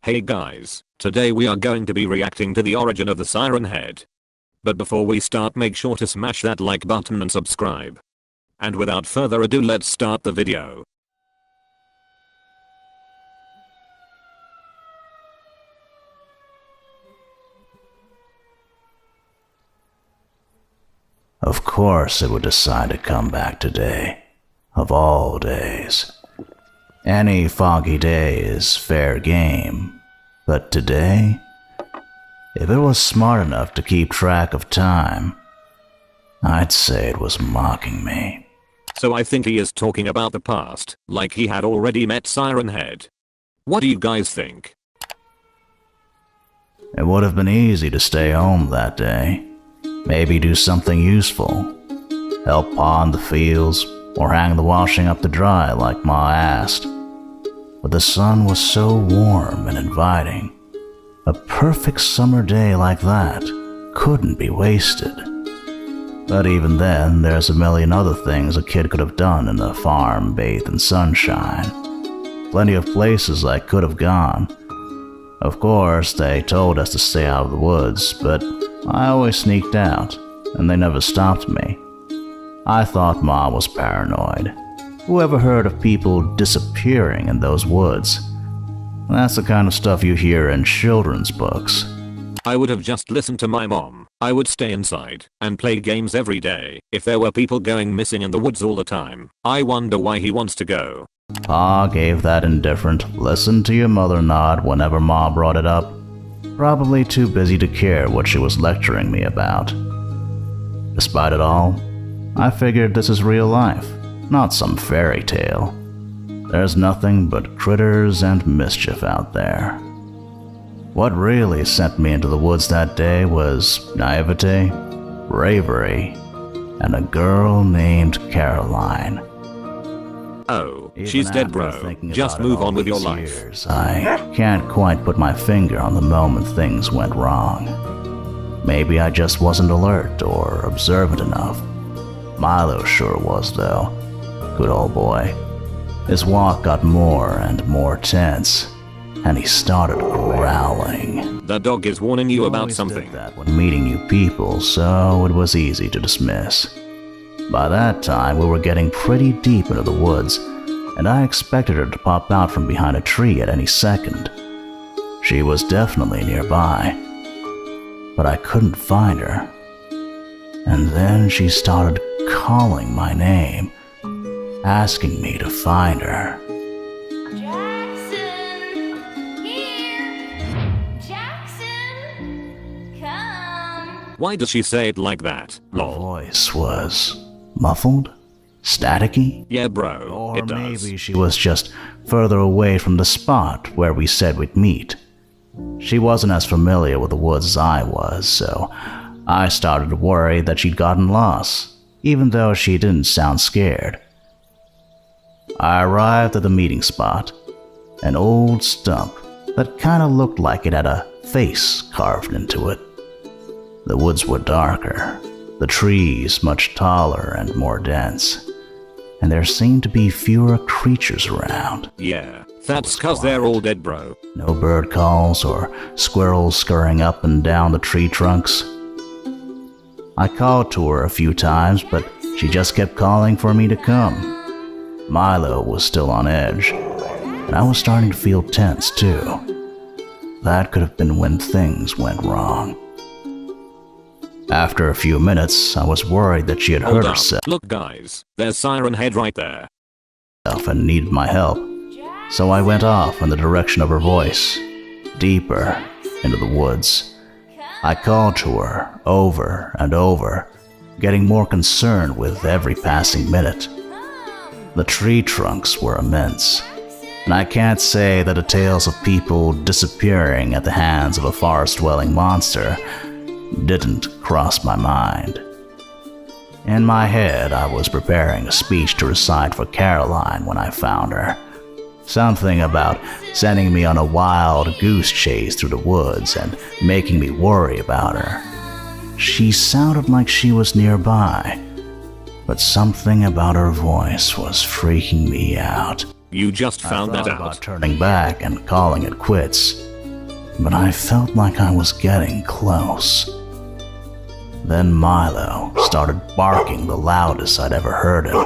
Hey guys, today we are going to be reacting to the origin of the Siren Head. But before we start, make sure to smash that like button and subscribe. And without further ado, let's start the video. Of course it would decide to come back today, of all days. Any foggy day is fair game, but today, if it was smart enough to keep track of time, I'd say it was mocking me. So I think he is talking about the past, like he had already met Siren Head. What do you guys think? It would have been easy to stay home that day, maybe do something useful, help pawn the fields, or hang the washing up to dry like Ma asked. But the sun was so warm and inviting. A perfect summer day like that couldn't be wasted. But even then, there's a million other things a kid could have done in the farm bathed in sunshine. Plenty of places I could have gone. Of course, they told us to stay out of the woods, but I always sneaked out, and they never stopped me. I thought Ma was paranoid. Who ever heard of people disappearing in those woods? That's the kind of stuff you hear in children's books. I would have just listened to my mom. I would stay inside and play games every day. If there were people going missing in the woods all the time, I wonder why he wants to go. Pa gave that indifferent listen to your mother nod whenever Ma brought it up. Probably too busy to care what she was lecturing me about. Despite it all, I figured this is real life, not some fairy tale. There's nothing but critters and mischief out there. What really sent me into the woods that day was naivete, bravery, and a girl named Caroline. Oh, she's dead, bro. Just move on with your life. I can't quite put my finger on the moment things went wrong. Maybe I just wasn't alert or observant enough. Milo sure was, though. Good old boy. His walk got more and more tense, and he started growling. The dog is warning you about something. Did that when meeting new people, so it was easy to dismiss. By that time, we were getting pretty deep into the woods, and I expected her to pop out from behind a tree at any second. She was definitely nearby, but I couldn't find her. And then she started calling my name, asking me to find her. Jackson, here! Jackson, come! Why does she say it like that? Her Lol. voice was muffled, staticky, Yeah, bro, or it does. maybe she was just further away from the spot where we said we'd meet. She wasn't as familiar with the woods as I was, so I started to worry that she'd gotten lost, even though she didn't sound scared. I arrived at the meeting spot, an old stump that kinda looked like it had a face carved into it. The woods were darker, the trees much taller and more dense, and there seemed to be fewer creatures around. Yeah, that's cause they're all dead, bro. No bird calls or squirrels scurrying up and down the tree trunks. I called to her a few times, but she just kept calling for me to come. Milo was still on edge, and I was starting to feel tense too. That could have been when things went wrong. After a few minutes, I was worried that she had hurt herself. Look guys, there's Siren Head right there. And needed my help, so I went off in the direction of her voice, deeper into the woods. I called to her over and over, getting more concerned with every passing minute. The tree trunks were immense, and I can't say that the tales of people disappearing at the hands of a forest-dwelling monster didn't cross my mind. In my head, I was preparing a speech to recite for Caroline when I found her. Something about sending me on a wild goose chase through the woods and making me worry about her. She sounded like she was nearby, but something about her voice was freaking me out. You just found that I thought about out. turning back and calling it quits, but I felt like I was getting close. Then Milo started barking the loudest I'd ever heard him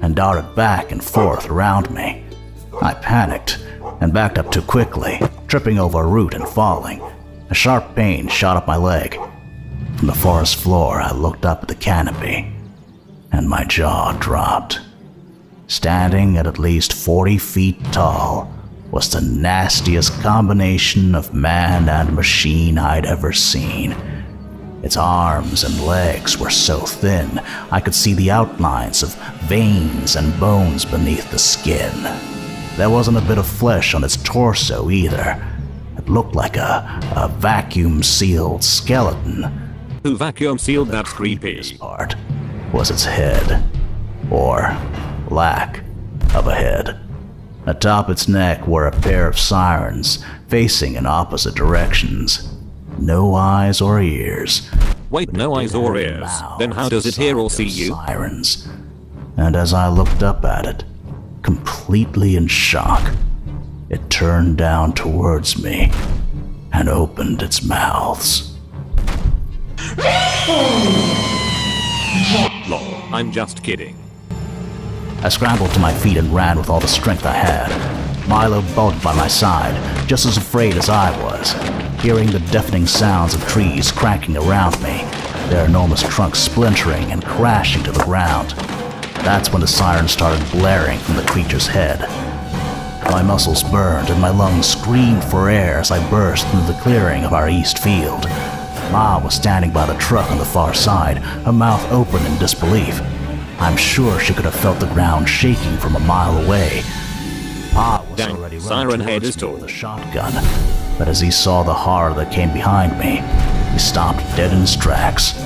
and darted back and forth around me. I panicked and backed up too quickly, tripping over a root and falling. A sharp pain shot up my leg. From the forest floor, I looked up at the canopy, and my jaw dropped. Standing at least 40 feet tall was the nastiest combination of man and machine I'd ever seen. Its arms and legs were so thin, I could see the outlines of veins and bones beneath the skin. There wasn't a bit of flesh on its torso either. It looked like a vacuum-sealed skeleton. Who vacuum-sealed that creepy? This part was its head, or lack of a head. Atop its neck were a pair of sirens facing in opposite directions. No eyes or ears. Wait, no eyes or ears? Then how does it hear or see you? Sirens. And as I looked up at it, completely in shock, it turned down towards me and opened its mouths. Lol, I'm just kidding. I scrambled to my feet and ran with all the strength I had. Milo bulked by my side, just as afraid as I was, hearing the deafening sounds of trees cracking around me, their enormous trunks splintering and crashing to the ground. That's when the siren started blaring from the creature's head. My muscles burned and my lungs screamed for air as I burst into the clearing of our east field. Ma was standing by the truck on the far side, her mouth open in disbelief. I'm sure she could have felt the ground shaking from a mile away. Pa was Dang, already Siren running head towards is me tall. with a shotgun, but as he saw the horror that came behind me, he stopped dead in his tracks.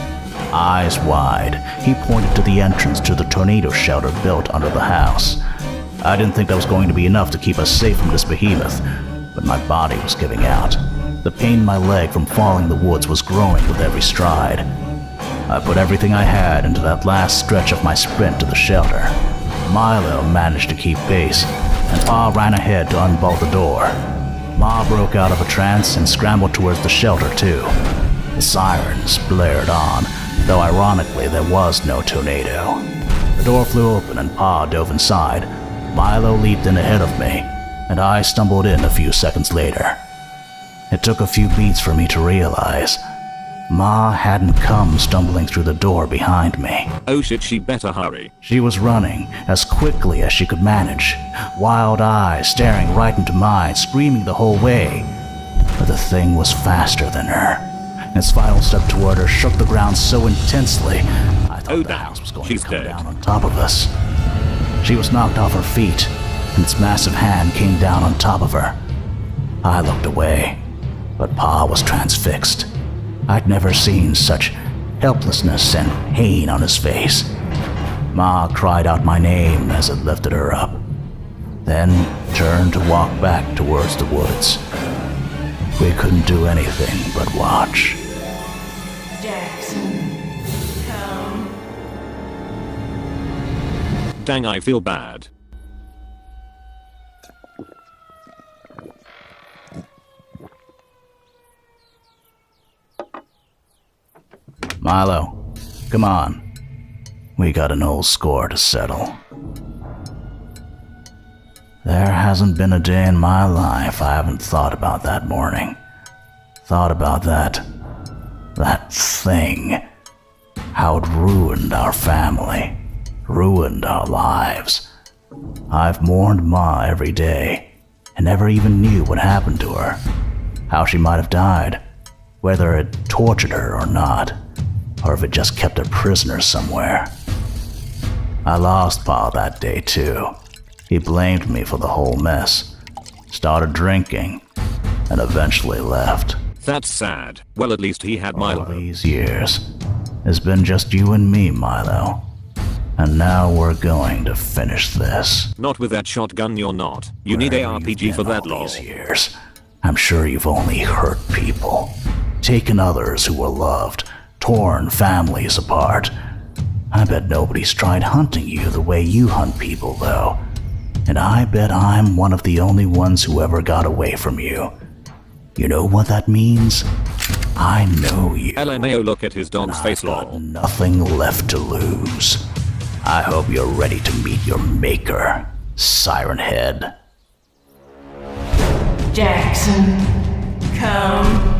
Eyes wide, he pointed to the entrance to the tornado shelter built under the house. I didn't think that was going to be enough to keep us safe from this behemoth, but my body was giving out. The pain in my leg from falling in the woods was growing with every stride. I put everything I had into that last stretch of my sprint to the shelter. Milo managed to keep pace, and Pa ran ahead to unbolt the door. Ma broke out of a trance and scrambled towards the shelter too. The sirens blared on, though ironically there was no tornado. The door flew open and Pa dove inside. Milo leaped in ahead of me, and I stumbled in a few seconds later. It took a few beats for me to realize Ma hadn't come stumbling through the door behind me. Oh shit, she better hurry. She was running as quickly as she could manage, wild eyes staring right into mine, screaming the whole way. But the thing was faster than her. Its final step toward her shook the ground so intensely, I thought the house was going to come down on top of us. She was knocked off her feet, and its massive hand came down on top of her. I looked away, but Pa was transfixed. I'd never seen such helplessness and pain on his face. Ma cried out my name as it lifted her up, then turned to walk back towards the woods. We couldn't do anything but watch. Jackson, come. Dang, I feel bad. Milo, come on. We got an old score to settle. There hasn't been a day in my life I haven't thought about that morning. Thought about that thing. How it ruined our family. Ruined our lives. I've mourned Ma every day, and never even knew what happened to her. How she might have died. Whether it tortured her or not. Or if it just kept her prisoner somewhere. I lost Pa that day too. He blamed me for the whole mess, started drinking, and eventually left. That's sad. Well, at least he had All Milo. these years, it's been just you and me, Milo. And now we're going to finish this. Not with that shotgun, you're not. You need Wherever ARPG you've for been that all lol. these years, I'm sure you've only hurt people, taken others who were loved, torn families apart. I bet nobody's tried hunting you the way you hunt people, though. And I bet I'm one of the only ones who ever got away from you. You know what that means? I know you. LMAO, look at his dog's face, Got lol. nothing left to lose. I hope you're ready to meet your maker, Siren Head. Jackson, come.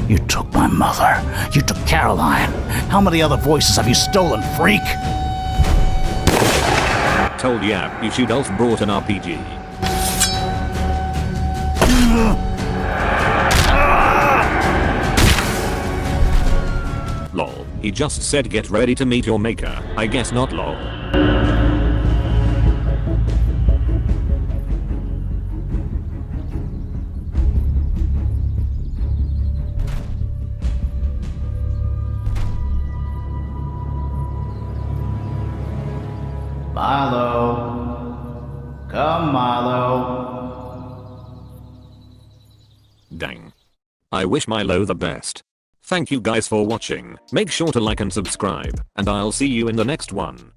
You took my mother. You took Caroline. How many other voices have you stolen, freak? Told ya, you should have brought an RPG. Lol, he just said get ready to meet your maker. I guess not, lol. Milo. Come, Milo. Dang. I wish Milo the best. Thank you guys for watching. Make sure to like and subscribe, and I'll see you in the next one.